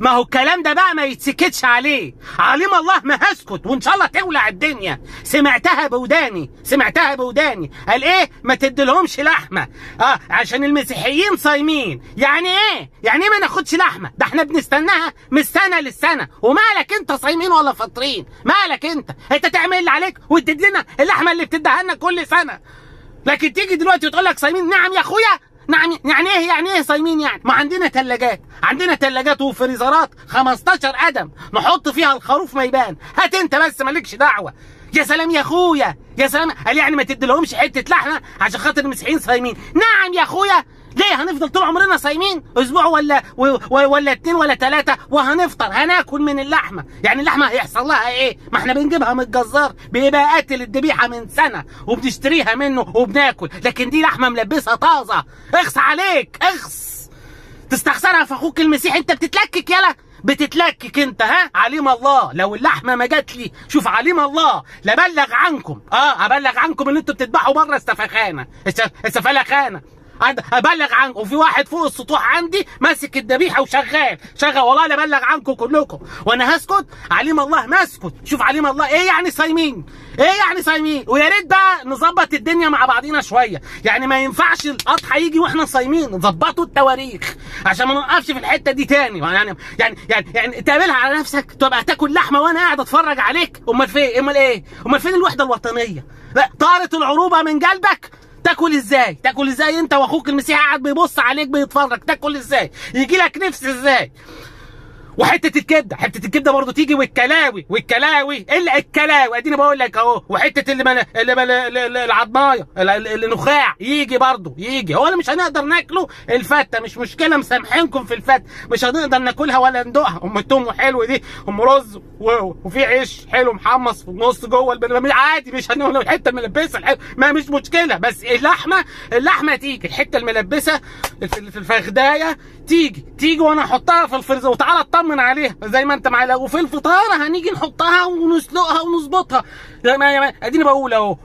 ما هو الكلام ده بقى ما يتسكتش عليه. عليم الله ما هسكت، وان شاء الله تولع الدنيا. سمعتها بوداني، سمعتها بوداني. قال ايه؟ ما تديلهمش لحمه عشان المسيحيين صايمين. يعني ايه؟ يعني ايه ما ناخدش لحمه؟ ده احنا بنستناها من السنه للسنه. ومالك انت صايمين ولا فاطرين؟ مالك انت تعمل اللي عليك وتدي لنا اللحمه اللي بتديها لنا كل سنه. لكن تيجي دلوقتي وتقول لك صايمين. نعم يا اخويا، نعم. يعني ايه صايمين يعني؟ ما عندنا ثلاجات وفريزرات 15 قدم نحط فيها الخروف ما يبان. هات انت بس، مالكش دعوه. يا سلام يا اخويا، يا سلام. قال يعني ما تديلهمش حته لحمه عشان خاطر المسيحيين صايمين. نعم يا اخويا. ليه هنفضل طول عمرنا صايمين؟ اسبوع ولا 2 ولا 3 وهنفطر، هناكل من اللحمه. يعني اللحمه هيحصل لها ايه؟ ما احنا بنجيبها من الجزار بيبقى قاتل الذبيحه من سنه وبنشتريها منه وبناكل. لكن دي لحمه ملبسها طازه. اخس عليك، اخس. تستخسرها في اخوك المسيحي. انت بتتلكك يالا، بتتلكك انت. عليم الله لو اللحمه ما جات لي، شوف عليم الله لبلغ عنكم. ابلغ عنكم ان انتوا بتذبحوا بره السفلخانه. ابلغ عنكم. وفي واحد فوق السطوح عندي ماسك الذبيحه وشغال والله ابلغ عنكم كلكم. وانا هسكت؟ عليم الله ما اسكت. شوف عليم الله ايه يعني صايمين، ويا ريت بقى نظبط الدنيا مع بعضينا شويه. يعني ما ينفعش الاضحى يجي واحنا صايمين. نظبطوا التواريخ عشان ما نوقفش في الحته دي تاني. يعني تعملها على نفسك، تبقى تاكل لحمه وانا قاعد اتفرج عليك. امال فين الوحده الوطنيه؟ لا، طارت العروبه من قلبك. تاكل ازاي انت واخوك المسيحي قاعد بيبص عليك بيتفرج؟ تاكل ازاي؟ يجي لك نفس ازاي؟ وحته الكبده برضه تيجي، والكلاوي الا الكلاوي اديني بقول لك اهو. وحته العضمايه النخاع يجي برضه هو اللي مش هنقدر ناكله. الفته مش مشكله، مسامحينكم في الفته، مش هنقدر ناكلها ولا ندوقها. ام توم حلو دي، ام رز وفي عيش حلو محمص في النص جوه عادي. مش هنقول الحته الملبسه الحلو، ما مش مشكله. بس اللحمه تيجي، الحته الملبسه في الفخدايه تيجي وانا احطها في الفريزر وتعالى اطمن عليها زي ما انت معايا. وفي الفطار هنيجي نحطها ونسلقها ونظبطها. اديني بقول اهو.